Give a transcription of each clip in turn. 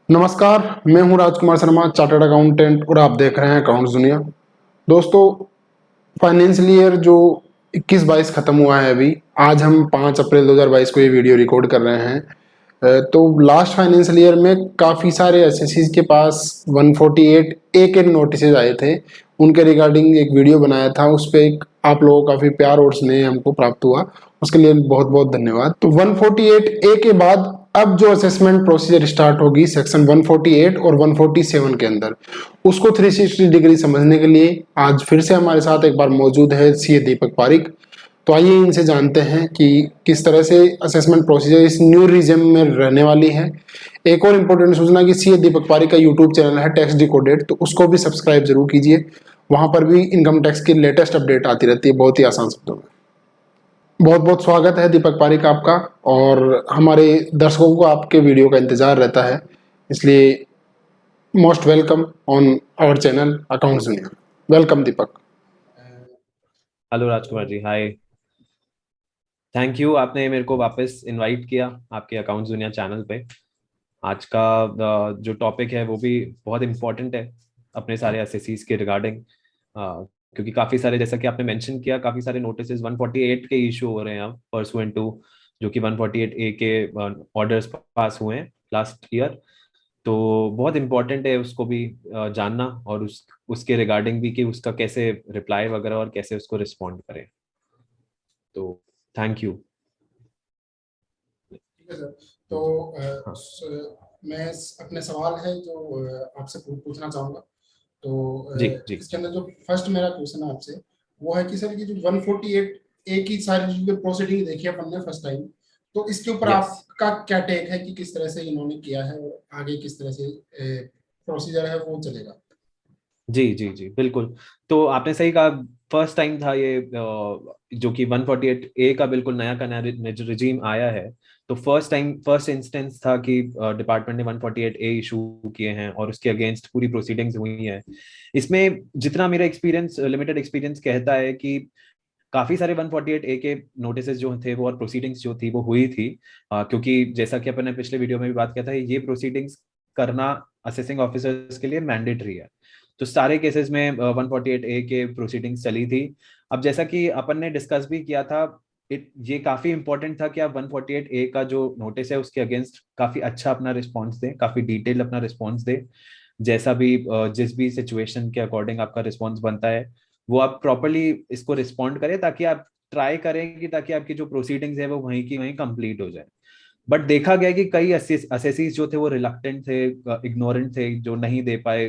नमस्कार। मैं हूं राजकुमार शर्मा, चार्टर्ड अकाउंटेंट, और आप देख रहे हैं अकाउंट्स दुनिया। दोस्तों, फाइनेंशियल ईयर जो 21-22 खत्म हुआ है अभी, आज हम 5 अप्रैल 2022 को ये वीडियो रिकॉर्ड कर रहे हैं। तो लास्ट फाइनेंशियल ईयर में काफ़ी सारे एसएससीज के पास 148 ए के नोटिस आए थे। उनके रिगार्डिंग एक वीडियो बनाया था, उस पर एक आप लोगों का काफ़ी प्यार और स्नेह हमको प्राप्त हुआ, उसके लिए बहुत बहुत धन्यवाद। तो 148 ए के बाद अब जो असेसमेंट प्रोसीजर स्टार्ट होगी सेक्शन 148 और 147 के अंदर, उसको 360 डिग्री समझने के लिए आज फिर से हमारे साथ एक बार मौजूद है सीए दीपक पारिक। तो आइए इनसे जानते हैं कि किस तरह से असेसमेंट प्रोसीजर इस न्यू रीजन में रहने वाली है। एक और इम्पोर्टेंट सूचना कि सीए दीपक पारिक का यूट्यूब चैनल है टैक्स डिकोडेड, तो उसको भी सब्सक्राइब जरूर कीजिए। वहां पर भी इनकम टैक्स की लेटेस्ट अपडेट आती रहती है, बहुत ही आसान शब्दों में। बहुत बहुत स्वागत है दीपक पारिक आपका, और हमारे दर्शकों को आपके वीडियो का इंतजार रहता है, इसलिए most welcome on our channel accounts Duniya. Welcome Deepak. Hello Rajkumar ji, hi. Thank you, आपने मेरे को वापस इनवाइट किया आपके अकाउंट्स दुनिया चैनल पे। आज का जो टॉपिक है वो भी बहुत इम्पोर्टेंट है अपने सारे एसएससीज के रिगार्डिंग, क्योंकि काफ़ी सारे, जैसा कि आपने मेंशन किया, काफ़ी सारे नोटिस 148 के इशू हो रहे हैं अब परसुएंट टू जो कि 148 ए के ऑर्डर्स पास हुए हैं लास्ट ईयर। तो बहुत इम्पोर्टेंट है उसको भी जानना, और उसके रिगार्डिंग भी कि उसका कैसे रिप्लाई वगैरह और कैसे उसको रिस्पॉन्ड करें। तो थैंक यू। ठीक है सर। तो हाँ मैं अपने सवाल है जो आपसे पूछना चाहूंगा। तो जी जी। इसके अंदर जो फर्स्ट मेरा क्वेश्चन है आपसे, वो है कि सर ये जो 148 ए की सारी जो प्रोसीडिंग देखी अपन ने फर्स्ट टाइम, तो इसके ऊपर यस। आपका क्या टेक है कि किस तरह से इन्होंने किया है और आगे किस तरह से प्रोसीजर है वो चलेगा। जी जी जी, बिल्कुल। तो आपने सही कहा, फर्स्ट टाइम था ये, जो कि 148 ए का बिल्कुल नया का नया रिजीम आया है। तो फर्स्ट टाइम, फर्स्ट इंस्टेंस था कि डिपार्टमेंट ने 148 ए इशू किए हैं और उसके अगेंस्ट पूरी प्रोसीडिंग्स हुई हैं। इसमें जितना मेरा एक्सपीरियंस, लिमिटेड एक्सपीरियंस कहता है कि काफी सारे 148 ए के नोटिस जो थे वो और प्रोसीडिंग्स जो थी वो हुई थी, क्योंकि जैसा कि अपन ने पिछले वीडियो में भी बात किया था, ये प्रोसीडिंग्स करना असेसिंग ऑफिसर्स के लिए मैंडेटरी है। तो सारे केसेस में 148 ए के प्रोसीडिंग्स चली थी। अब जैसा कि अपन ने डिस्कस भी किया था, ये काफी इंपॉर्टेंट था कि आप 148 ए का जो नोटिस है उसके अगेंस्ट काफी अच्छा अपना रिस्पॉन्स दें, काफी डिटेल अपना रिस्पॉन्स दें। जैसा भी जिस भी सिचुएशन के अकॉर्डिंग आपका रिस्पॉन्स बनता है, वो आप प्रॉपरली इसको रिस्पॉन्ड करें, ताकि आप ट्राई करें कि ताकि आपकी जो प्रोसीडिंग्स है वो वहीं की वहीं कंप्लीट हो जाए। बट देखा गया कि कई असेसीज जो थे वो रिलक्टेंट थे, इग्नोरेंट थे, जो नहीं दे पाए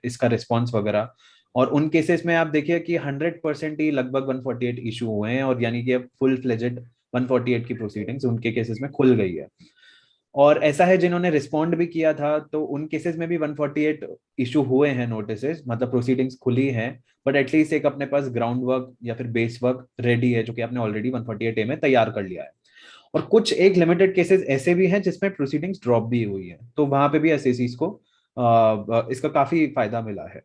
इसका रिस्पॉन्स वगैरह। और उन केसेस में आप देखिए कि 100% ही लगभग 148 इशू हुए हैं, और यानी कि अब फुल फ्लेजेड 148 की प्रोसीडिंग्स उनके केसेस में खुल गई है। और ऐसा है जिन्होंने रिस्पॉन्ड भी किया था तो उन केसेस में भी 148 इशू हुए हैं नोटिसेस, मतलब प्रोसीडिंग्स खुली हैं। बट एटलीस्ट एक अपने पास ग्राउंड वर्क या फिर बेस वर्क रेडी है, जो कि आपने ऑलरेडी 148 ए में तैयार कर लिया है। और कुछ एक लिमिटेड केसेस ऐसे भी हैं जिसमें प्रोसीडिंग्स ड्रॉप भी हुई है, तो वहां पे भी एसएसीज को इसका काफी फायदा मिला है।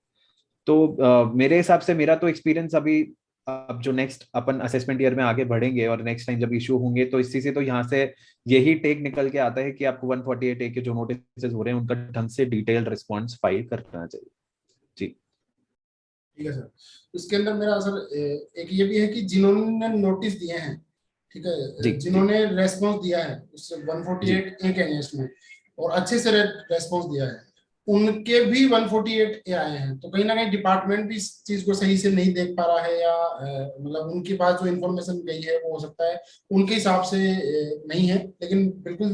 तो मेरे हिसाब से मेरा तो एक्सपीरियंस अभी, अब जो नेक्स्ट अपन असेसमेंट ईयर में आगे बढ़ेंगे और नेक्स्ट टाइम जब इशू होंगे, तो इसी से तो यहाँ से यही टेक निकल के आता है कि आपको 148 ए के जो नोटिस हो रहे हैं उनका ढंग से डिटेल रिस्पॉन्स फाइल करना चाहिए। जी ठीक है सर। इसके अंदर मेरा सर एक ये भी है कि जिन्होंने नोटिस दिए हैं, ठीक जी है, जी जिन्होंने रेस्पॉन्स दिया है उस जी 148 ए के अगेंस्ट में और अच्छे से रेस्पॉन्स दिया है, उनके भी 148 ए आए हैं। तो कहीं ना कहीं डिपार्टमेंट भी इस चीज को सही से नहीं देख पा रहा है, या मतलब उनके पास जो इन्फॉर्मेशन गई है वो हो सकता है उनके हिसाब से नहीं है। लेकिन बिल्कुल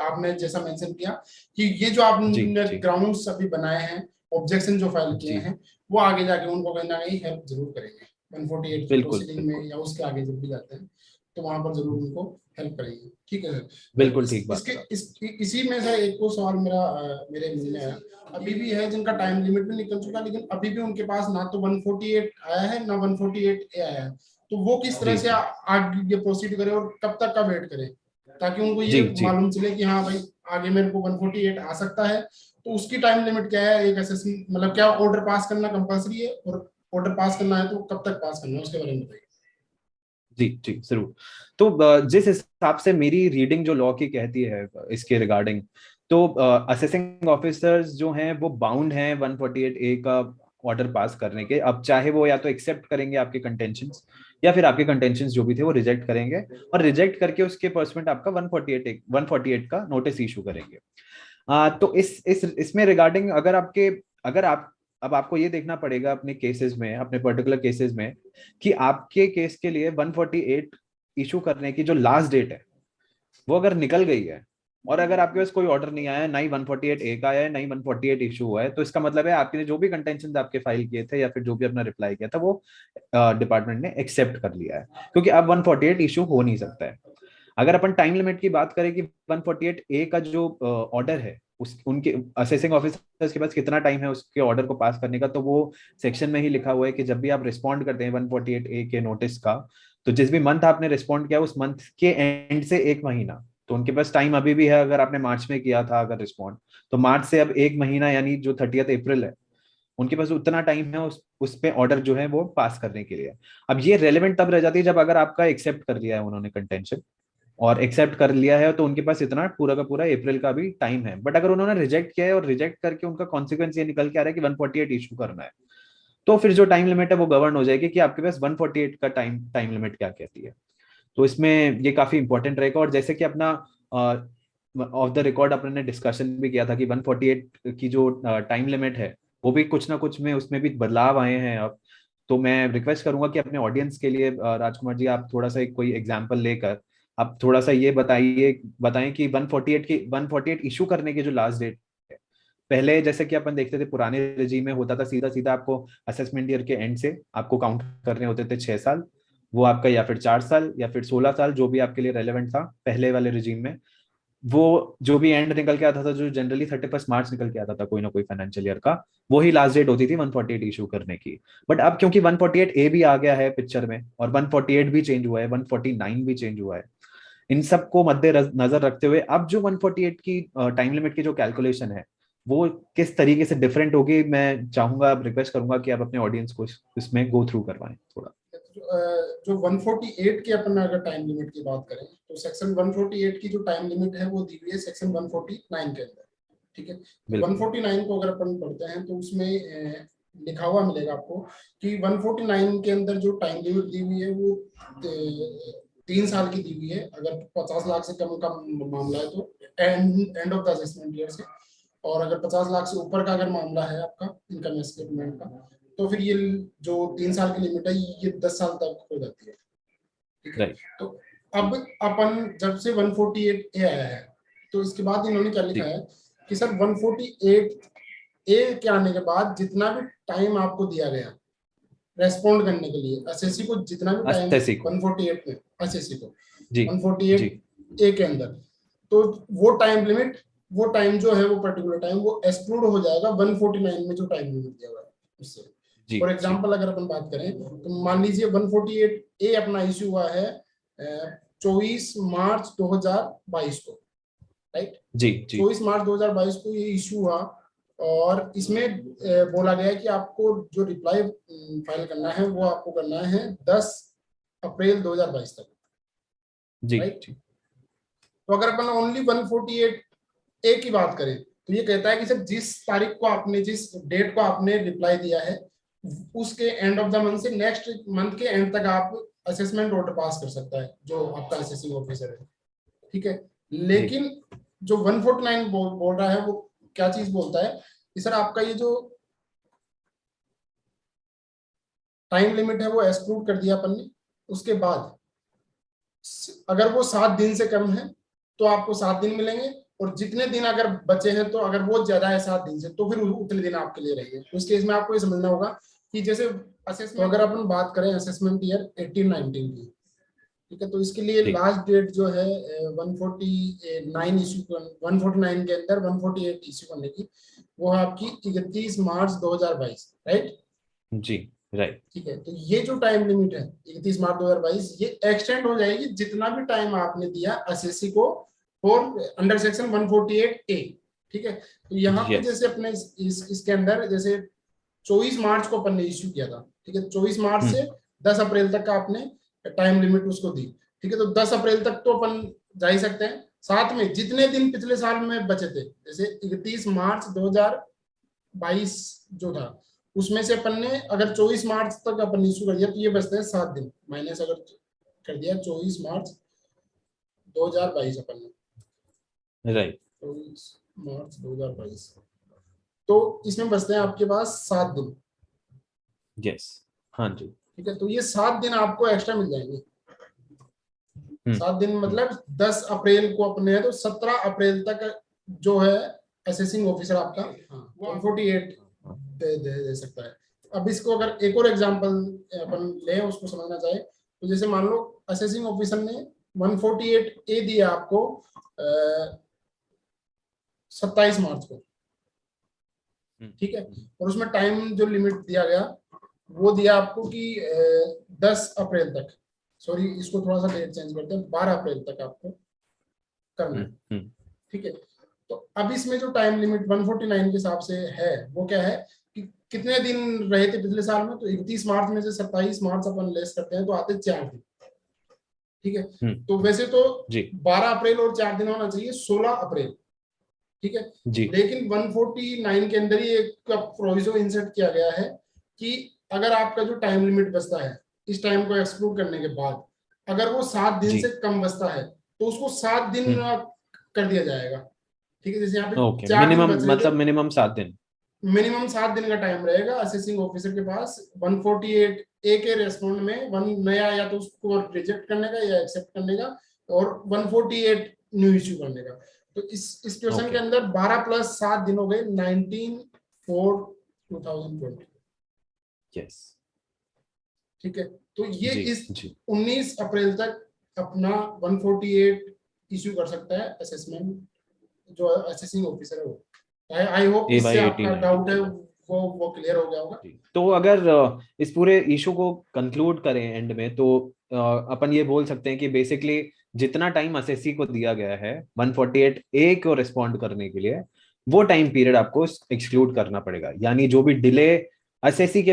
आपने जैसा मेंशन किया कि ये जो जी आपने जी ग्राउंड्स अभी बनाए हैं, ऑब्जेक्शन जो फाइल किए जी, हैं, वो आगे जाके उनको कहीं ना कहीं हेल्प जरूर करेंगे 148 की बिल्कुल प्रोसीडिंग में, बिल्कुल या उसके आगे जब भी जाते हैं तो वहां पर जरूर उनको हेल्प करेंगे। ठीक है सर। तो बिल्कुल ठीक बात इसके कहा। इसी में सर एक और सवाल मेरा मेरे मन में आया। अभी भी है जिनका टाइम लिमिट भी निकल चुका, लेकिन अभी भी उनके पास ना तो 148 आया है ना 148 ए आया है, तो वो किस तरह जी से जी आगे प्रोसीड करें और कब तक का वेट करें, ताकि उनको ये जी जी। मालूम चले कि हाँ भाई आगे मेरे को 148 आ सकता है। तो उसकी टाइम लिमिट क्या है, एक असेसमेंट मतलब क्या ऑर्डर पास करना कंपलसरी है, और ऑर्डर पास करना है तो कब तक पास करना है उसके बारे में बताइए। जी जी जरूर। तो जिस हिसाब से मेरी रीडिंग जो लॉ की कहती है इसके रिगार्डिंग, तो असेसिंग ऑफिसर्स जो हैं वो बाउंड हैं 148A का ऑर्डर पास करने के। अब चाहे वो या तो एक्सेप्ट करेंगे आपके कंटेंशंस, या फिर आपके कंटेंशंस जो भी थे वो रिजेक्ट करेंगे, और रिजेक्ट करके उसके परसेंट आपका 148 का नोटिस इशू करेंगे। तो इस इसमें रिगार्डिंग अगर आप अब आपको ये देखना पड़ेगा अपने केसेस में, अपने पर्टिकुलर केसेस में, कि आपके केस के लिए 148 इशू करने की जो लास्ट डेट है वो अगर निकल गई है, और अगर आपके पास कोई ऑर्डर नहीं आया, ना ही 148A का आया है, ना ही 148 इशू हुआ है, तो इसका मतलब है आपने जो भी कंटेंशन आपके फाइल किए थे या फिर जो भी अपना रिप्लाई किया था वो डिपार्टमेंट ने एक्सेप्ट कर लिया है, क्योंकि अब 148 इशू हो नहीं सकता है। अगर अपन टाइम लिमिट की बात करें कि 148A का जो ऑर्डर है, उस उनके असेसिंग ऑफिसर्स के पास कितना टाइम है उसके ऑर्डर को पास करने का, तो वो सेक्शन में ही लिखा हुआ है कि जब भी आप रिस्पॉन्ड करते हैं 148A के नोटिस का, तो जिस भी मंथ आपने रिस्पॉन्ड किया उस मंथ के एंड से 1 महीना, तो उनके पास टाइम अभी भी है। अगर आपने मार्च में किया था अगर रिस्पॉन्ड, तो मार्च से अब 1 महीना यानी जो 30 अप्रैल है, उनके पास उतना टाइम है उस पे ऑर्डर जो है वो पास करने के लिए। अब ये रेलेवेंट तब रह जाती है जब अगर आपका एक्सेप्ट कर लिया है उन्होंने कंटेंशन, और एक्सेप्ट कर लिया है तो उनके पास इतना पूरा का पूरा अप्रैल का भी टाइम है। बट अगर उन्होंने रिजेक्ट किया है और रिजेक्ट करके उनका कॉन्सिक्वेंस ये निकल के आ रहा है कि 148 इशू करना है, तो फिर जो टाइम लिमिट है वो गवर्न हो जाएगी कि आपके पास 148 का टाइम टाइम लिमिट क्या कहती है। तो इसमें ये काफी इंपॉर्टेंट रहेगा। और जैसे कि अपना ऑफ द रिकॉर्ड अपन ने डिस्कशन भी किया था कि 148 की जो टाइम लिमिट है वो भी कुछ ना कुछ में उसमें भी बदलाव आए हैं अब। तो मैं रिक्वेस्ट करूंगा कि अपने ऑडियंस के लिए राजकुमार जी आप थोड़ा सा एक कोई एग्जांपल लेकर आप थोड़ा सा ये बताएं कि 148 इशू करने की जो लास्ट डेट है। पहले जैसे कि अपन देखते थे पुराने रिजीम में होता था सीधा सीधा आपको असेसमेंट ईयर के एंड से आपको काउंट करने होते थे 6 साल, वो आपका या फिर 4 साल या फिर 16 साल जो भी आपके लिए रेलेवेंट था पहले वाले रिजीम में। वो जो भी एंड निकल के आता था, जो जनरली 31 मार्च निकल के आता था कोई ना कोई फाइनेंशियल ईयर का, वो ही लास्ट डेट होती थी 148 इशू करने की। बट अब क्योंकि 148A भी आ गया है पिक्चर में, और 148 भी चेंज हुआ है, 149 भी चेंज हुआ है, इन सबको मद्दे नजर रखते हुए अब जो 148 की टाइम लिमिट की जो कैलकुलेशन है वो किस तरीके से डिफरेंट होगी, मैं चाहूंगा, रिक्वेस्ट करूंगा कि आप अपने ऑडियंस को इसमें गो थ्रू करवाएं थोड़ा। जो 148 की अपन अगर टाइम लिमिट की बात करें तो सेक्शन 148 की जो टाइम लिमिट है वो दी हुई है सेक्शन 149 के अंदर। ठीक है, तो बिल्कुल 149 को अगर अपन पढ़ते हैं तो उसमें लिखा हुआ मिलेगा आपको कि 149 के अंदर जो टाइम लिमिट दी हुई है वो 3 साल की दी हुई है। अगर 50 लाख से कम का मामला है तो end of the assessment year से, और अगर 50 लाख से ऊपर का अगर मामला है आपका इनकम स्टेटमेंट का, तो फिर ये जो 3 साल की लिमिट है ये 10 साल तक हो जाती है। ठीक है, राइट। तो अब अपन जब से 148A आया है तो इसके बाद इन्होंने क्या लिखा जी है कि सर 148A के आने के बाद जितना भी टाइम आपको दिया गया रेस्पॉन्ड करने के लिए एसएससी को, जितना भी टाइम अस्सी को। 148 में एसएससी को जी जी 148A के अंदर, तो वो टाइम लिमिट, वो टाइम जो है वो पर्टिकुलर टाइम वो एक्सक्लूड हो जाएगा 149 में जो टाइम लिमिट दिया हुआ है उससे। जी फॉर जी एग्जाम्पल अगर अपन बात करें तो मान लीजिए 148A अपना इश्यू हुआ है 24 मार्च 2022 को, राइट। जी जी 24 मार्च 2022 को ये इश्यू हुआ, और इसमें बोला गया कि आपको जो रिप्लाई फाइल करना है वो आपको करना है 10 अप्रैल 2022 तक, जी राइट। जी तो अगर अपन ओनली 148A की बात करें तो ये कहता है कि सर जिस तारीख को आपने, जिस डेट को आपने रिप्लाई दिया है उसके एंड ऑफ द मंथ से नेक्स्ट मंथ के एंड तक आप असेसमेंट ऑर्डर पास कर सकता है जो आपका असेसिंग ऑफिसर है। ठीक है, जी लेकिन जो 149 बोल रहा है वो क्या चीज बोलता है कि सर आपका ये जो टाइम लिमिट है वो एक्सक्लूड कर दिया अपन ने, उसके बाद अगर वो 7 दिन से कम है तो आपको 7 दिन मिलेंगे, और जितने दिन अगर बचे हैं तो अगर वो ज्यादा है 7 दिन से तो फिर उतने दिन आपके लिए रहेंगे। तो इस केस में आपको ये समझना होगा कि जैसे असेसमेंट, तो अगर अपन बात करें असेसमेंट ईयर 18-19 की, ठीक है, तो इसके लिए जी लास्ट डेट जो है 149 इशू, 149 के अंदर 148 इशू करने की, वो है आपकी 31 मार्च 2022, राइट। जी राइट ठीक है, तो ये जो टाइम लिमिट है 31 मार्च 2022 ये एक्सटेंड हो जाएगी जितना भी टाइम आपने दिया एसएससी को फॉर अंडर सेक्शन 148A। ठीक है, तो यहाँ पे यस जैसे अपने इसके अंदर जैसे 24 मार्च को अपन ने इश्यू किया था, ठीक है, 24 मार्च से 10 अप्रैल तक का आपने टाइम लिमिट उसको दी। ठीक है, तो 10 अप्रैल तक तो अपन जा ही सकते हैं, साथ में जितने दिन पिछले साल में बचे थे, जैसे 31 मार्च 2022 जो था, उसमें से अपन ने अगर 24 मार्च तक अपन इशू कर दिया तो ये बचते हैं 7 दिन, माइनस अगर कर दिया 24 मार्च 2022 अपन ने, राइट। 24 मार्च 2022, तो इसमें बचते हैं आपके पास 7 दिन। यस। हाँ जी। ठीक है, तो ये 7 दिन आपको एक्स्ट्रा मिल जाएंगे। 7 दिन हम्म। मतलब 10 अप्रैल को अपने है तो 17 अप्रैल तक जो है असेसिंग ऑफिसर आपका, हाँ, 148 दे सकता है। अब इसको अगर एक और एग्जांपल अपन ले उसको समझना चाहे तो जैसे मान लो असेसिंग ऑफिसर ने 148 ए दिया आपको 27 मार्च को, ठीक है, और उसमें टाइम जो लिमिट दिया गया वो दिया आपको कि 10 अप्रैल तक, सॉरी इसको थोड़ा सा डेट चेंज करते हैं, 12 अप्रैल तक आपको करना है। ठीक है, तो अब इसमें जो टाइम लिमिट 149 के हिसाब से है वो क्या है कि कितने दिन रहे थे पिछले साल में, तो 31 मार्च में से 27 मार्च अपन लेस करते हैं तो आते 4 दिन। ठीक है, तो वैसे तो जी 12 अप्रैल और 4 दिन होना चाहिए 16 अप्रैल। ठीक है, जी। लेकिन 149 के अंदर ही एक प्रोविजो इंसर्ट किया गया है कि अगर आपका जो टाइम लिमिट बचता है इस टाइम को एक्सक्लूड करने के बाद, अगर वो 7 दिन जी। से कम बचता है तो उसको 7 दिन कर दिया जाएगा। ठीक है, जैसे यहाँ पे ओके, 4 दिन मिनिमम बच रहे थे, मतलब मिनिमम 7 दिन। मिनिमम 7 दिन का टाइम रहेगा असेसिंग ऑफिसर के पास 148 ए के रेस्पॉन्ड में वन नया या तो उसको रिजेक्ट करने का या एक्सेप्ट करने का, और 148 न्यू इश्यू करने का। तो इस क्वेश्चन के ओके। अंदर 12 + 7 दिन हो गए 19/4/2020। यस। ठीक है, तो ये जी इस जी। 19 अप्रैल तक अपना 148 इश्यू कर सकता है असेसमेंट, जो असेसिंग ऑफिसर है वो। आई होप ए इससे वाई एटी आपका नाइनटीन डाउट है चलो। वो क्लियर हो गया होगा। जी, तो अगर इस पूरे इशू को कंक्लूड करें एंड में, तो अपन ये बोल सकते हैं कि बेसिकली जितना टाइम एसएससी को दिया गया है 148 ए को रिस्पॉन्ड करने के लिए, वो टाइम पीरियड आपको एक्सक्लूड करना पड़ेगा। यानी जो भी डिले एसएससी की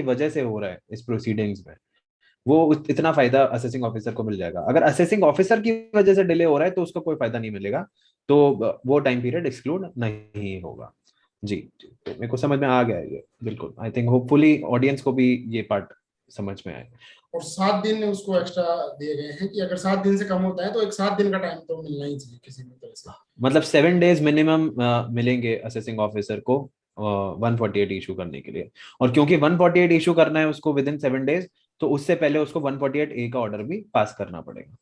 वजह से हो रहा है इस प्रोसीडिंग्स में, वो इतना फायदा असेसिंग ऑफिसर को मिल जाएगा। अगर असेसिंग ऑफिसर की वजह से डिले हो रहा है तो उसको कोई फायदा नहीं मिलेगा, तो वो टाइम पीरियड एक्सक्लूड नहीं होगा। जी जी, तो मेरे को समझ में आ गया है ये, बिल्कुल। आई थिंक होपफुली ऑडियंस को भी ये पार्ट समझ में आए। और 7 दिन उसको एक्स्ट्रा दिए गए हैं कि अगर 7 दिन से कम होता है तो एक 7 दिन का टाइम तो मिलना ही चाहिए किसी भी तरह से। मतलब 7 डेज मिनिमम मिलेंगे असेसिंग ऑफिसर को 148 इशू करने के लिए। और क्योंकि 148 इशू करना है उसको विद इन 7 डेज, तो उससे पहले उसको 148 ए का ऑर्डर भी पास करना पड़ेगा।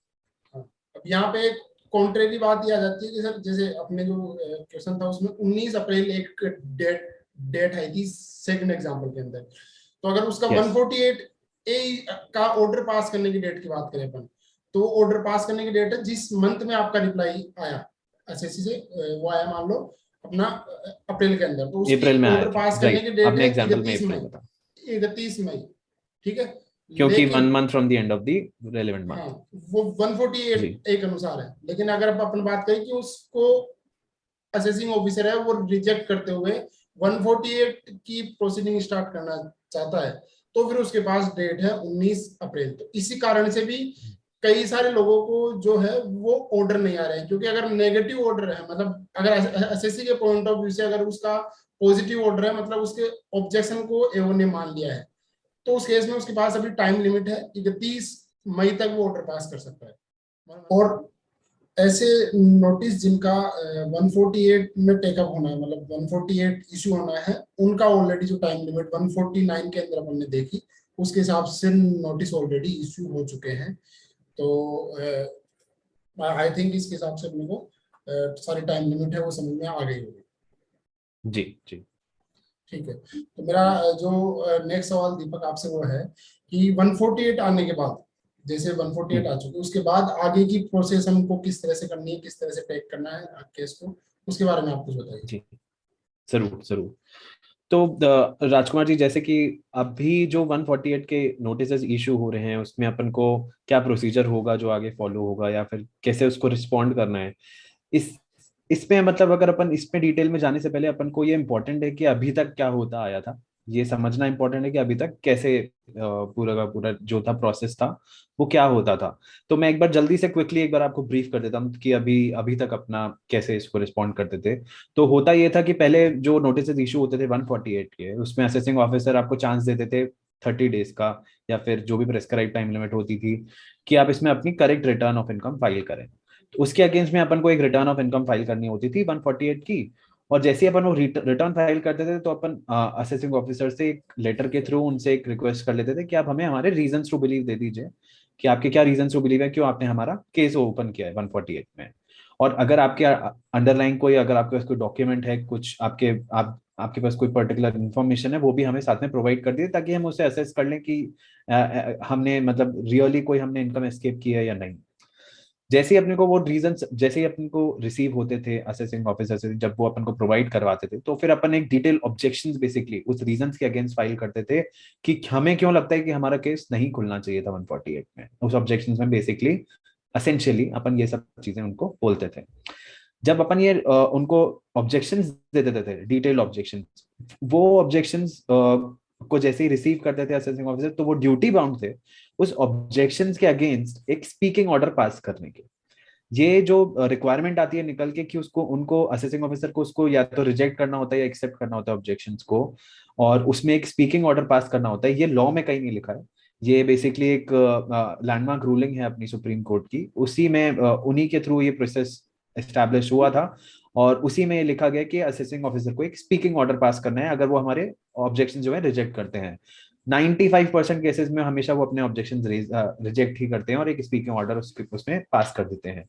हाँ। अब यहाँ पे एक कॉन्ट्रेरी बात ये आ जाती है कि सर जैसे अपने जो क्वेश्चन था उसमें 19 अप्रैल एक डेट डेट आई थी सेकंड एग्जांपल के अंदर, तो अगर उसका यस। 148 ए का ऑर्डर पास करने की डेट की बात करें अपन, तो ऑर्डर पास करने की डेट है जिस मंथ में आपका रिप्लाई आया एसएससी से, वो आया मान लो अपना अप्रैल के अंदर, तो उसकी अप्रैल में आया ऑर्डर था, पास करने की राइट, डेट आपने है एग्जांपल में 31 अप्रैल मई बता। 31 मई। ठीक है, क्योंकि लेकिन 1 month from the end of the relevant हाँ मंथ। वो 148 जी एक अनुसार है, लेकिन अगर अपन बात करें कि उसको असेसिंग ऑफिसर है वो रिजेक्ट करते हुए 148 की प्रोसीडिंग स्टार्ट करना चाहता है, तो फिर उसके पास डेट है 19 अप्रैल। तो इसी कारण से भी कई सारे लोगों को जो है वो ऑर्डर नहीं आ रहे हैं, क्योंकि अगर नेगेटिव ऑर्डर है, मतलब अगर एसएससी के पॉइंट ऑफ व्यू से अगर उसका पॉजिटिव ऑर्डर है, मतलब उसके ऑब्जेक्शन को एओ ने मान लिया है, तो उस केस में उसके पास अभी टाइम लिमिट है 31 मई तक वो ऑर्डर पास कर सकता है। और ऐसे नोटिस जिनका 148 में टेकअप होना है, मतलब 148 इशू होना है, उनका ऑलरेडी जो टाइम लिमिट 149 के अंदर अपन ने देखी उसके हिसाब से नोटिस ऑलरेडी इशू हो चुके हैं। तो आई थिंक इसके हिसाब से अपने को सारी टाइम लिमिट है वो समझ में आ गई होगी। जी जी। ठीक है, तो मेरा जो नेक्स्ट सवाल दीपक आपसे वो है कि 148 आने के बाद, जैसे 148 आ चुके उसके बाद आगे की प्रोसेस हमको किस तरह से करनी है, किस तरह से टेक करना है केस को, उसके बारे में आप कुछ बताइए। जी जरूर जरूर। तो राजकुमार जी, जैसे कि अभी जो 148 के नोटिसेस इशू हो रहे हैं उसमें अपन को क्या प्रोसीजर होगा जो आगे फॉलो होगा, या फिर कैसे उसको रिस्पॉन्ड करना है, इस इसमें मतलब अगर अपन इसमें डिटेल में जाने से पहले अपन को ये इम्पोर्टेंट है कि अभी तक क्या होता आया था। ये समझना इंपॉर्टेंट है कि अभी तक कैसे पूरा का पूरा जो था प्रोसेस था वो क्या होता था। तो मैं एक बार जल्दी से क्विकली एक बार आपको ब्रीफ कर देता हूँ कि अभी अभी तक अपना कैसे इसको रिस्पॉन्ड करते थे। तो होता ये था कि पहले जो नोटिस इशू होते थे 148 के, उसमें असेसिंग ऑफिसर आपको चांस देते थे 30 डेज का, या फिर जो भी प्रेस्क्राइब टाइम लिमिट होती थी, कि आप इसमें अपनी correct return of income file करें। तो उसके अगेंस्ट में अपन को एक रिटर्न ऑफ इनकम फाइल करनी होती थी 148 की। और जैसे ही अपन वो रिटर्न फाइल करते थे तो अपन असेसिंग ऑफिसर से एक लेटर के थ्रू उनसे एक रिक्वेस्ट कर लेते थे कि आप हमें हमारे रीजंस टू बिलीव दे दीजिए, कि आपके क्या रीजंस टू बिलीव है, क्यों आपने हमारा केस ओपन किया है 148 में। और अगर आपके अंडरलाइन कोई, अगर आपके पास कोई डॉक्यूमेंट है, कुछ आपके पास कोई पर्टिकुलर इन्फॉर्मेशन है, वो भी हमें साथ में प्रोवाइड कर दिए, ताकि हम उसे असेस कर लें कि हमने मतलब रियली कोई हमने इनकम एस्केप की है या नहीं। जैसे ही अपने को वो रीजन, जैसे ही अपन को रिसीव होते थे असेसिंग ऑफिसर से, जब वो अपन को प्रोवाइड करवाते थे, तो फिर अपन एक डिटेल ऑब्जेक्शंस बेसिकली उस रीजंस के अगेंस्ट फाइल करते थे कि हमें क्यों लगता है कि हमारा केस नहीं खुलना चाहिए था 148 में। उस ऑब्जेक्शंस में बेसिकली असेंशियली अपन ये सब चीजें उनको बोलते थे। जब अपन ये उनको ऑब्जेक्शंस दे देते थे, डिटेल ऑब्जेक्शंस, वो ऑब्जेक्शंस को जैसे ही रिसीव करते थे असेसिंग ऑफिसर, तो वो ड्यूटी बाउंड थे उस ऑब्जेक्शंस के अगेंस्ट एक स्पीकिंग ऑर्डर पास करने के। ये जो रिक्वायरमेंट आती है निकल के कि उसको, उनको असेसिंग ऑफिसर को उसको या तो रिजेक्ट करना होता है या एक्सेप्ट करना होता है ऑब्जेक्शंस को, और उसमें एक स्पीकिंग ऑर्डर पास करना होता है। ये लॉ में कहीं नहीं लिखा है, ये बेसिकली एक लैंडमार्क रूलिंग है अपनी सुप्रीम कोर्ट की, उसी में उन्हीं के थ्रू ये प्रोसेस एस्टैब्लिश हुआ था। और उसी में ये लिखा गया कि असेसिंग ऑफिसर को एक स्पीकिंग ऑर्डर पास करना है अगर वो हमारे ऑब्जेक्शन जो है रिजेक्ट करते हैं। 95% केसेस में हमेशा वो अपने ऑब्जेक्शन रिजेक्ट ही करते हैं और एक स्पीकिंग ऑर्डर उसमें पास कर देते हैं।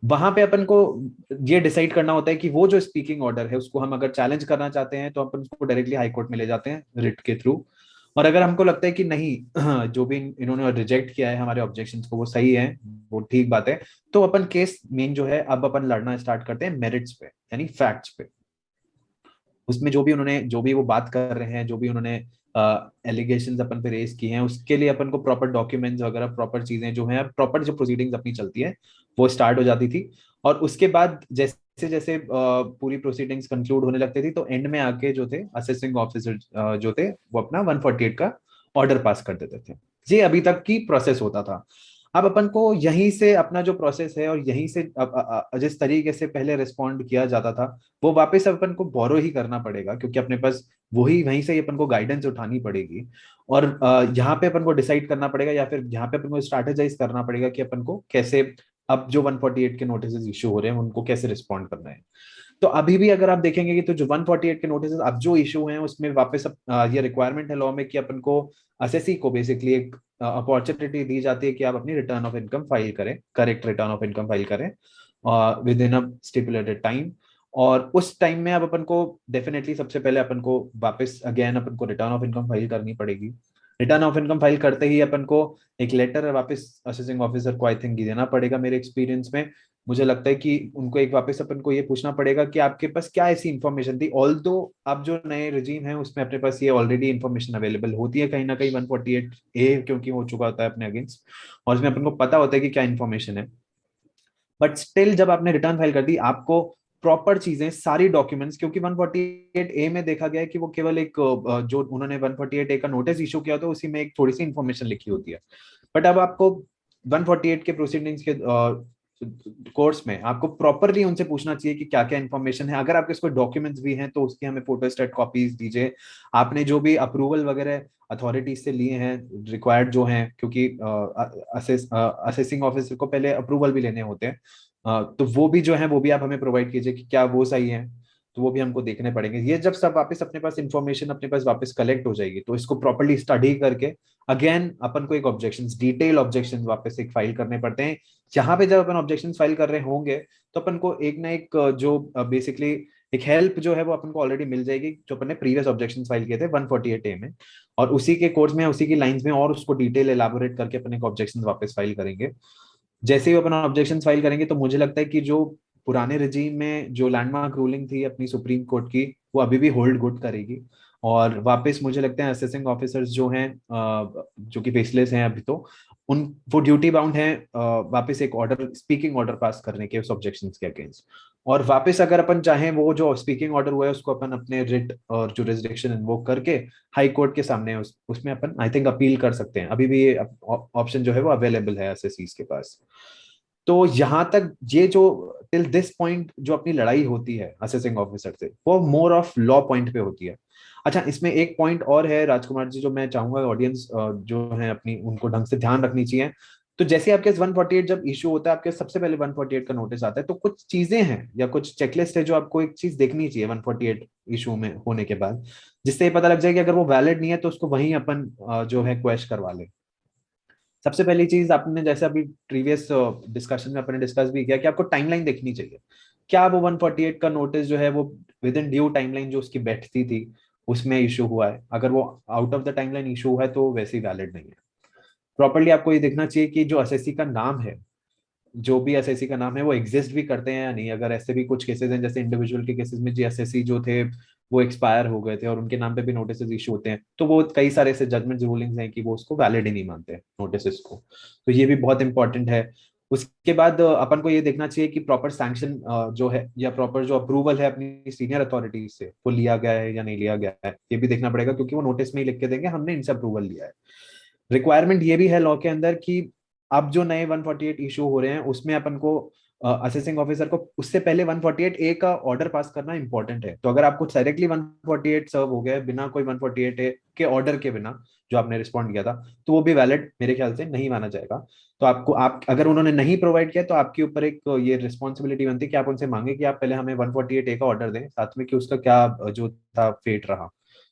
वहां पे अपन को ये डिसाइड करना होता है कि वो जो स्पीकिंग ऑर्डर है उसको हम अगर चैलेंज करना चाहते हैं तो अपन उसको डायरेक्टली हाई कोर्ट में ले जाते हैं रिट के थ्रू। और अगर हमको लगता है कि नहीं जो भी इन्होंने रिजेक्ट किया है हमारे ऑब्जेक्शंस को वो सही है, वो ठीक बात है, तो अपन केस मेन जो है अब अपन लड़ना स्टार्ट करते हैं मेरिट्स पे, यानी फैक्ट्स पे। उसमें जो भी उन्होंने, जो भी वो बात कर रहे हैं, जो भी उन्होंने एलिगेशंस अपन पे रेज किए हैं, उसके लिए अपन को प्रॉपर डॉक्यूमेंट्स वगैरह, प्रॉपर चीजें जो हैं, प्रॉपर जो प्रोसीडिंग्स अपनी चलती है वो स्टार्ट हो जाती थी। और उसके बाद जैसे जैसे पूरी प्रोसीडिंग्स कंक्लूड होने लगती थी, तो एंड में आके जो थे असेसिंग ऑफिसर जो थे वो अपना 148 का ऑर्डर पास कर देते थे। ये अभी तक की प्रोसेस होता था। अब अपन को यहीं से अपना जो प्रोसेस है और यहीं से जिस तरीके से पहले रिस्पॉन्ड किया जाता था वो वापस अपन को बोरो ही करना पड़ेगा, क्योंकि अपने पास वही वहीं से ही अपन को गाइडेंस उठानी पड़ेगी। और यहाँ पे अपन को डिसाइड करना पड़ेगा, या फिर यहाँ पे अपन को स्ट्रैटेजाइज करना पड़ेगा कि अपन को कैसे अब जो 148 के नोटिस इशू हो रहे हैं उनको कैसे रिस्पॉन्ड करना है। तो अभी भी अगर आप देखेंगे कि तो जो 148 के नोटिस अब जो इशू हैं उसमें वापस ये रिक्वायरमेंट है लॉ में कि अपन को असेसी को बेसिकली एक अपॉर्चुनिटी दी जाती है कि आप अपनी रिटर्न ऑफ इनकम फाइल करें, correct return of income file करें within a stipulated time. और उस टाइम में अब अपन को डेफिनेटली सबसे पहले अपन को वापस अगेन अपन को रिटर्न ऑफ इनकम फाइल करनी पड़ेगी। रिटर्न ऑफ इनकम फाइल करते ही अपन को एक लेटर वापस असेसिंग ऑफिसर को आई थिंक देना पड़ेगा मेरे एक्सपीरियंस में। मुझे लगता है कि उनको एक वापस अपन को ये पूछना पड़ेगा कि आपके पास क्या ऐसी इन्फॉर्मेशन थी, ऑल दो अब जो नए रिजीम है उसमें अपने पास ये ऑलरेडी इन्फॉर्मेशन अवेलेबल होती है कहीं ना कहीं 148A क्योंकि हो चुका होता है अपने अगेंस्ट, और उसमें अपन को पता होता है कि क्या इन्फॉर्मेशन है। बट स्टिल जब आपने रिटर्न फाइल कर दी आपको प्रॉपर चीजें, सारी डॉक्यूमेंट्स, क्योंकि 148A में देखा गया है कि वो केवल एक जो उन्होंने 148A का नोटिस इशू किया था उसी में एक थोड़ी सी इन्फॉर्मेशन लिखी होती है। बट अब आपको 148 के प्रोसीडिंग्स के कोर्स में आपको प्रॉपरली उनसे पूछना चाहिए कि क्या क्या इन्फॉर्मेशन है। अगर आपके कोई डॉक्यूमेंट्स भी हैं तो उसकी हमें फोटोस्टेट कॉपीज दीजिए। आपने जो भी अप्रूवल वगैरह अथॉरिटीज से लिए हैं रिक्वायर्ड जो हैं, क्योंकि असेसिंग ऑफिसर को पहले अप्रूवल भी लेने होते हैं, तो वो भी जो है वो भी आप हमें प्रोवाइड कीजिए कि क्या वो सही है। तो वो भी हमको देखने पड़ेंगे। ये जब सब वापस अपने पास इंफॉर्मेशन अपने पास वापस कलेक्ट हो जाएगी तो इसको प्रॉपरली स्टडी करके अगेन अपन को एक ऑब्जेक्शंस, डिटेल ऑब्जेक्शंस वापस एक फाइल करने पड़ते हैं। यहाँ पे जब अपन ऑब्जेक्शन फाइल कर रहे होंगे तो अपन को एक ना एक जो बेसिकली एक हेल्प जो है वो अपन को ऑलरेडी मिल जाएगी, जो अपन ने प्रीवियस ऑब्जेक्शन फाइल किए थे 148A में, और उसी के कोर्स में उसी की लाइंस में और उसको डिटेल एलाबोरेट करके अपन एक ऑब्जेक्शन वापस फाइल करेंगे। जैसे ही अपन ऑब्जेक्शन फाइल करेंगे तो मुझे लगता है कि जो पुराने रिजीम में जो लैंडमार्क रूलिंग थी अपनी सुप्रीम कोर्ट की वो अभी भी होल्ड गुड करेगी। और वापस मुझे लगता है असेसिंग ऑफिसर्स जो हैं जो कि फेसलेस हैं अभी, तो उन वो ड्यूटी बाउंड हैं वापस एक ऑर्डर, स्पीकिंग ऑर्डर पास करने के उस ऑब्जेक्शंस के अगेंस्ट। और वापस अगर अपन चाहें वो जो स्पीकिंग ऑर्डर हुआ है उसको अपन अपने रिट और जुरिसडिक्शन इन्वोक करके हाई कोर्ट के सामने उसमें अपन आई थिंक अपील कर सकते हैं। अभी भी ये ऑप्शन जो है वो अवेलेबल है एसएससीज के पास। तो यहाँ तक ये जो टिल दिस पॉइंट जो अपनी लड़ाई होती है असेसिंग ऑफिसर से, वो मोर ऑफ लॉ पॉइंट पे होती है। अच्छा, इसमें एक पॉइंट और है राजकुमार जी जो मैं चाहूंगा ऑडियंस जो है अपनी उनको ढंग से ध्यान रखनी चाहिए। तो जैसे आपके 148 जब इशू होता है, आपके सबसे पहले 148 का नोटिस आता है, तो कुछ चीजें हैं या कुछ चेकलिस्ट है जो आपको एक चीज देखनी चाहिए 148 इशू में होने के बाद, जिससे ये पता लग जाए कि अगर वो वैलिड नहीं है तो उसको वहीं अपन जो है क्वेश करवा ले। सबसे पहली चीज, आपने जैसे अभी प्रीवियस डिस्कशन में अपने डिस्कस भी किया कि आपको टाइमलाइन देखनी चाहिए। क्या वो 148 का नोटिस जो है वो विद इन ड्यू टाइमलाइन जो उसकी बैठती थी उसमें इशू हुआ है? अगर वो out of the timeline issue हुआ है तो वैसे ही वैलिड नहीं है। प्रॉपरली आपको ये देखना चाहिए कि जो एसएससी का नाम है, जो भी एसएससी का नाम है वो एग्जिस्ट भी करते हैं या नहीं। अगर ऐसे भी कुछ केसेस हैं, जैसे इंडिविजुअल के केसेस में जो एसएससी जो थे वो एक्सपायर हो गए थे और उनके नाम पे भी नोटिस इशू होते हैं, तो वो कई सारे ऐसे जजमेंट रूलिंग्स हैं कि वो उसको वैलिड ही नहीं मानते नोटिस को। तो ये भी बहुत इंपॉर्टेंट है। उसके बाद अपन को ये देखना चाहिए कि प्रॉपर सैंक्शन जो है या प्रॉपर जो अप्रूवल है अपनी सीनियर अथॉरिटी से वो लिया गया है या नहीं लिया गया है, ये भी देखना पड़ेगा, क्योंकि वो नोटिस में ही लिख के देंगे हमने इनसे अप्रूवल लिया है। रिक्वायरमेंट ये भी है लॉ के अंदर कि अब जो नए 148 इशू हो रहे हैं उसमें अपन को असेसिंग ऑफिसर को उससे पहले 148 ए का ऑर्डर पास करना इंपॉर्टेंट है। तो अगर आपको डायरेक्टली 148 सर्व हो गया बिना कोई 148 ए के ऑर्डर के बिना जो आपने रिस्पॉन्ड किया था, तो वो भी वैलिड मेरे ख्याल से नहीं माना जाएगा। तो आपको आप अगर उन्होंने नहीं प्रोवाइड किया तो आपके ऊपर एक ये रिस्पॉन्सिबिलिटी बनती है कि आप उनसे मांगे कि आप पहले हमें 148 ए का ऑर्डर दें, साथ में कि उसका क्या जो था फेट रहा,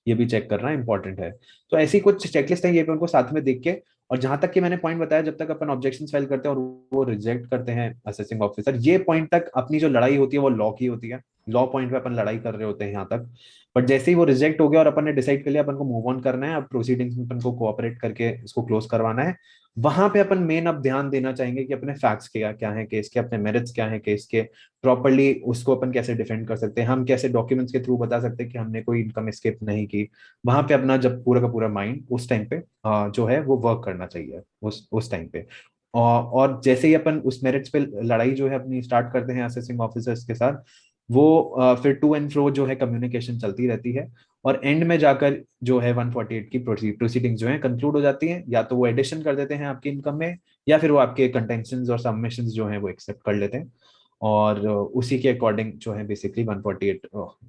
ये भी चेक करना इंपॉर्टेंट है। तो ऐसी कुछ चेकलिस्ट है, ये भी उनको साथ में देख के। और जहां तक कि मैंने पॉइंट बताया, जब तक अपन ऑब्जेक्शन फाइल करते हैं और वो रिजेक्ट करते हैं असेसिंग ऑफिसर, ये पॉइंट तक अपनी जो लड़ाई होती है वो लॉ की होती है। लॉ पॉइंट पे अपन लड़ाई कर रहे होते हैं यहाँ तक। बट जैसे ही वो रिजेक्ट हो गया और अपन ने डिसाइड कर लिया अपन को मूव ऑन करना है, अब प्रोसीडिंग्स में अपन को कोऑपरेट करके इसको क्लोज करवाना है, वहां पे अपन मेन अब ध्यान देना चाहेंगे कि अपने फैक्ट्स क्या क्या है केस के, अपने मेरिट्स क्या है केस के, प्रॉपरली उसको अपन कैसे डिफेंड कर सकते हैं, हम कैसे डॉक्यूमेंट्स के थ्रू बता सकते हैं कि हमने कोई इनकम एस्केप नहीं की। वहां पे अपना जब पूरा का पूरा माइंड उस टाइम पे जो है वो वर्क करना चाहिए उस टाइम पे। और जैसे ही अपन उस मेरिट्स पे लड़ाई जो है अपनी स्टार्ट करते हैं असेसिंग ऑफिसर्स के साथ, वो फिर टू एंड फ्रो जो है कम्युनिकेशन चलती रहती है। और एंड में जाकर जो है 148 की प्रोसीडिंग जो है कंक्लूड हो जाती है, या तो वो एडिशन कर देते हैं आपकी इनकम में, या फिर वो आपके कंटेंशंस और सबमिशंस जो है वो एक्सेप्ट कर लेते हैं। और उसी के अकॉर्डिंग जो है बेसिकली 148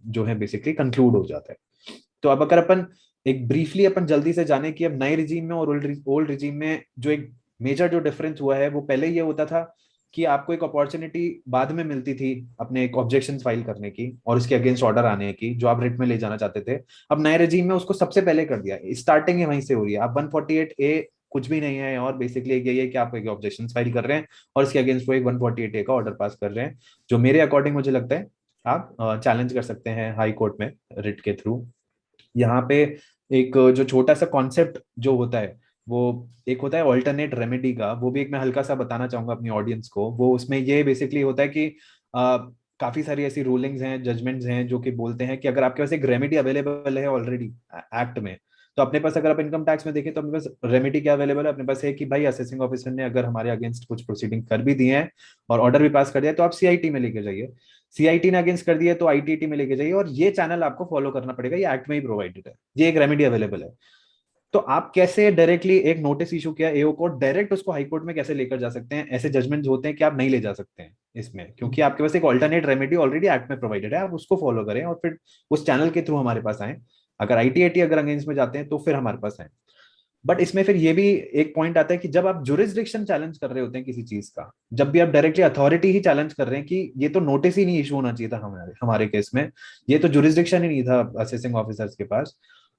जो है बेसिकली कंक्लूड हो जाता है। तो अब अगर अपन एक ब्रीफली अपन जल्दी से जाने कि अब नए रिजीम में और ओल्ड रिजीम में जो एक मेजर जो डिफरेंस हुआ है, वो पहले ये होता था कि आपको एक अपॉर्चुनिटी बाद में मिलती थी अपने एक ऑब्जेक्शन फाइल करने की और उसके अगेंस्ट ऑर्डर आने की जो आप रिट में ले जाना चाहते थे। अब नए रिजीम में उसको सबसे पहले कर दिया, स्टार्टिंग ही वहीं से हो रही है। अब 148 ए कुछ भी नहीं है और बेसिकली यही है कि आप एक ऑब्जेक्शन फाइल कर रहे हैं और इसके अगेंस्ट वो एक 148 ए का ऑर्डर पास कर रहे हैं, जो मेरे अकॉर्डिंग मुझे लगता है आप चैलेंज कर सकते हैं हाई कोर्ट में रिट के थ्रू। यहाँ पे एक जो छोटा सा कॉन्सेप्ट जो होता है, वो एक होता है ऑल्टरनेट रेमेडी का, वो भी एक मैं हल्का सा बताना चाहूंगा अपनी ऑडियंस को। वो उसमें ये बेसिकली होता है कि काफी सारी ऐसी रूलिंग्स हैं, जजमेंट्स हैं जो कि बोलते हैं कि अगर आपके पास एक रेमेडी अवेलेबल है ऑलरेडी एक्ट में, तो अपने पास अगर आप इनकम टैक्स में देखें तो अपने पास रेमेडी क्या अवेलेबल है, अपने पास है कि भाई असेसिंग ऑफिसर ने अगर हमारे अगेंस्ट कुछ प्रोसीडिंग कर भी दिए हैं और ऑर्डर भी पास कर दिया, तो आप सीआईटी में लेके जाइए। सीआईटी ने अगेंस्ट कर दिया तो आईटीटी में लेके जाइए, और ये चैनल आपको फॉलो करना पड़ेगा, ये एक्ट में ही प्रोवाइडेड है, ये एक रेमेडी अवेलेबल है। तो आप कैसे डायरेक्टली एक नोटिस इशू किया एओ को, डायरेक्ट उसको हाई कोर्ट में कैसे लेकर जा सकते हैं? ऐसे जजमेंट होते हैं कि आप नहीं ले जा सकते हैं इसमें, क्योंकि आपके पास एक ऑल्टरनेट रेमेडी ऑलरेडी एक्ट में प्रोवाइडेड है, आप उसको फॉलो करें और फिर उस चैनल के थ्रू हमारे पास आए। अगर आईटीआईटी अगर अगेंस्ट में जाते हैं तो फिर हमारे पास आए। बट इसमें फिर ये भी एक पॉइंट आता है कि जब आप जुरिस्डिक्शन चैलेंज कर रहे होते हैं किसी चीज का, जब भी आप डायरेक्टली अथॉरिटी ही चैलेंज कर रहे हैं कि ये तो नोटिस ही नहीं इशू होना चाहिए था हमारे हमारे केस में, ये तो जुरिस्डिक्शन ही नहीं था असेसिंग ऑफिसर्स के पास,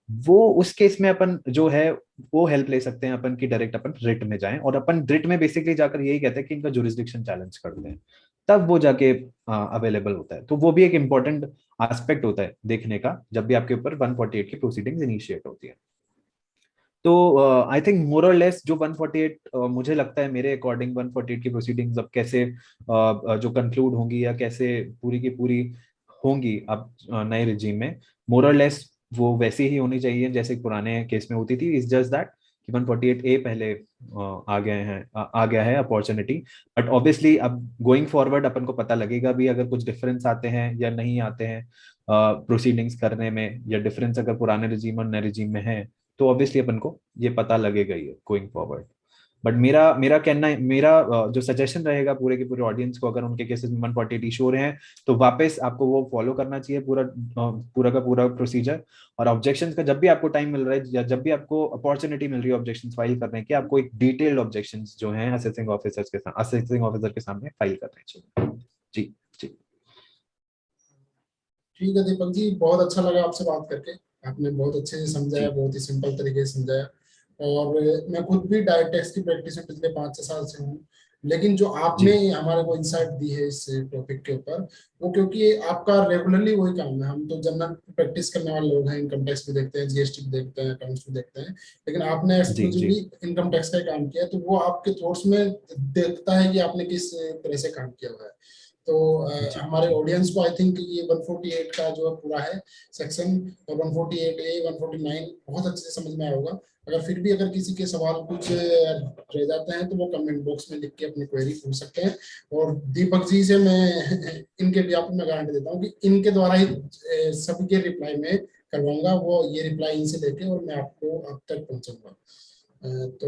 वो उस केस में अपन जो है वो हेल्प ले सकते हैं अपन की डायरेक्ट अपन रिट में जाएं और अपन रिट में बेसिकली जाकर यही कहते हैं कि इनका जुरिस्डिक्शन चैलेंज कर दें, तब वो जाके अवेलेबल होता है। तो वो भी एक इंपॉर्टेंट एस्पेक्ट होता है देखने का जब भी आपके ऊपर 148 की प्रोसीडिंग्स इनिशिएट होती है। तो आई थिंक मोर और लेस जो 148 मुझे लगता है मेरे अकॉर्डिंग 148 की प्रोसीडिंग्स अब कैसे जो कंक्लूड होंगी या कैसे पूरी की पूरी होंगी अब नए रिजीम में, मोर और लेस वो वैसी ही होनी चाहिए जैसे पुराने केस में होती थी। इज जस्ट दैट कि 148A पहले आ गया है अपॉर्चुनिटी। बट ऑब्वियसली अब गोइंग फॉरवर्ड अपन को पता लगेगा भी अगर कुछ डिफरेंस आते हैं या नहीं आते हैं प्रोसीडिंग्स करने में, या डिफरेंस अगर पुराने रिजीम और नए रिजीम में है, तो ऑब्वियसली अपन को ये पता लगेगा ही गोइंग फॉरवर्ड। बट मेरा मेरा कहना है, मेरा जो सजेशन रहेगा पूरे के पूरे ऑडियंस को, अगर उनके केसेस में 148 इशू हो रहे हैं तो वापस आपको वो फॉलो करना चाहिए पूरा का पूरा प्रोसीजर। और ऑब्जेक्शंस का जब भी आपको टाइम मिल रहा है या जब भी आपको अपॉर्चुनिटी मिल रही है ऑब्जेक्शंस फाइल करने की, आपको एक डिटेल्ड ऑब्जेक्शंस जो हैं असेसिंग ऑफिसर के सामने फाइल करने चाहिए। जी जी ठीक है दीपक जी, बहुत अच्छा लगा आपसे बात करके। आपने बहुत अच्छे से समझाया, जी बहुत ही सिंपल तरीके से समझाया। और मैं खुद भी डायरेक्ट टेक्स्ट की प्रैक्टिस में पिछले 5-6 साल से हूँ। लेकिन जो आपने जी हमारे को इंसाइट दी है इस टॉपिक के ऊपर, वो क्योंकि आपका रेगुलरली वही काम है। हम तो जनरल प्रैक्टिस करने वाले लोग हैं, इनकम टैक्स भी देखते हैं, जीएसटी भी देखते हैं, अकाउंट्स भी देखते हैं। लेकिन आपने जी जी एक्सक्लूसिवली इनकम टैक्स का ही काम किया, तो वो आपके थॉट्स में देखता है कि आपने किस तरह से काम किया हुआ है। तो जी हमारे जी ऑडियंस को आई थिंक ये 148 का जो है पूरा है सेक्शन, और 148A 149 बहुत अच्छे से समझ में आया होगा। अगर फिर भी अगर किसी के सवाल कुछ रह जाते हैं तो वो कमेंट बॉक्स में लिख के अपनी क्वेरी पूछ सकते हैं। और दीपक जी से मैं इनके भी आपको मैं गारंटी देता हूँ कि इनके द्वारा ही सभी के रिप्लाई में करवाऊंगा। वो ये रिप्लाई इनसे लेके और मैं आपको अब तक पहुंचाऊंगा।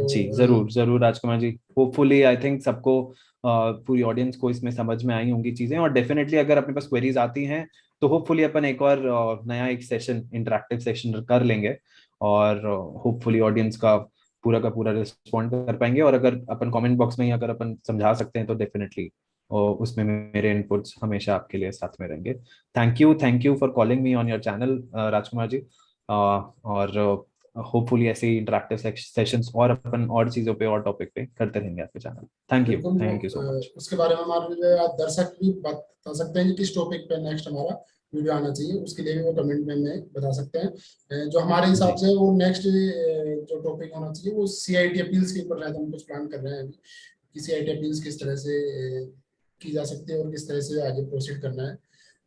जी तो जरूर जरूर Rajkumar ji. Hopefully I think सबको पूरी ऑडियंस को इसमें समझ में आई होंगी चीजें। और डेफिनेटली अगर अपने पास क्वेरीज आती हैं तो होपफुली अपन एक और नया एक सेशन, इंटरेक्टिव सेशन कर लेंगे, और होपफुली ऑडियंस का पूरा रिस्पॉन्ड कर पाएंगे। और अगर अपन कमेंट बॉक्स में ही अगर अपन समझा सकते हैं तो डेफिनेटली उसमें मेरे इनपुट्स हमेशा आपके लिए साथ में रहेंगे। Thank you for calling me on your channel Rajkumar ji. और होपफुली ऐसे ही इंटरेक्टिव सेशंस और अपन और चीजों पे और टॉपिक पे करते रहेंगे आपके चैनल। बिल्कुल, वो थैंक यू सो मच। उसके बारे में हमारे जो है दर्शक भी बता सकते हैं कि किस टॉपिक पे नेक्स्ट हमारा वीडियो आना चाहिए। उसके लिए भी वो कमेंट में हमें बता सकते हैं। जो हमारे हिसाब जी से वो नेक्स्ट जो टॉपिक होना चाहिए वो सीआईटी अपील्स के ऊपर शायद हम कुछ प्लान कर रहे हैं अभी, कि सीआईटी अपील्स किस तरह से की जा सकती है और किस तरह से आगे प्रोसीड करना है।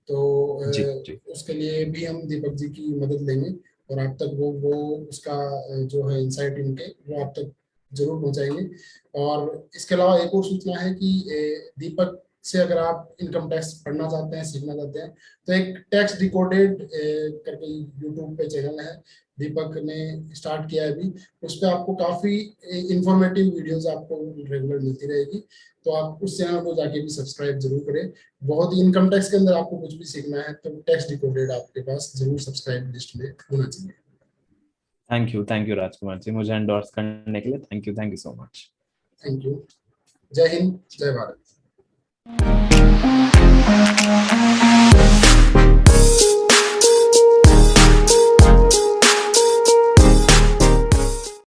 तो जी जी उसके लिए भी हम दीपक जी की मदद लेंगे, और आप तक वो उसका जो है इंसाइट इनके वो आप तक जरूर पहुंचाएंगे। और इसके अलावा एक और सूचना है कि दीपक से अगर आप इनकम टैक्स पढ़ना चाहते हैं, सीखना चाहते हैं, तो एक टैक्स डिकोडेड करके यूट्यूब पे चैनल है, दीपक ने स्टार्ट किया है अभी। उस पर आपको काफी इंफॉर्मेटिव वीडियोस आपको रेगुलर मिलती रहेगी। तो आप उस चैनल को जाके भी सब्सक्राइब जरूर करें। बहुत ही इनकम टैक्स के अंदर आपको कुछ भी सीखना है तो टैक्स डिकोडेड आपके पास जरूर सब्सक्राइब लिस्ट में होना चाहिए। थैंक यू राजकुमार जी, मुझे एंडोर्स करने के लिए thank you so much. Thank you. जय हिंद, जय भारत।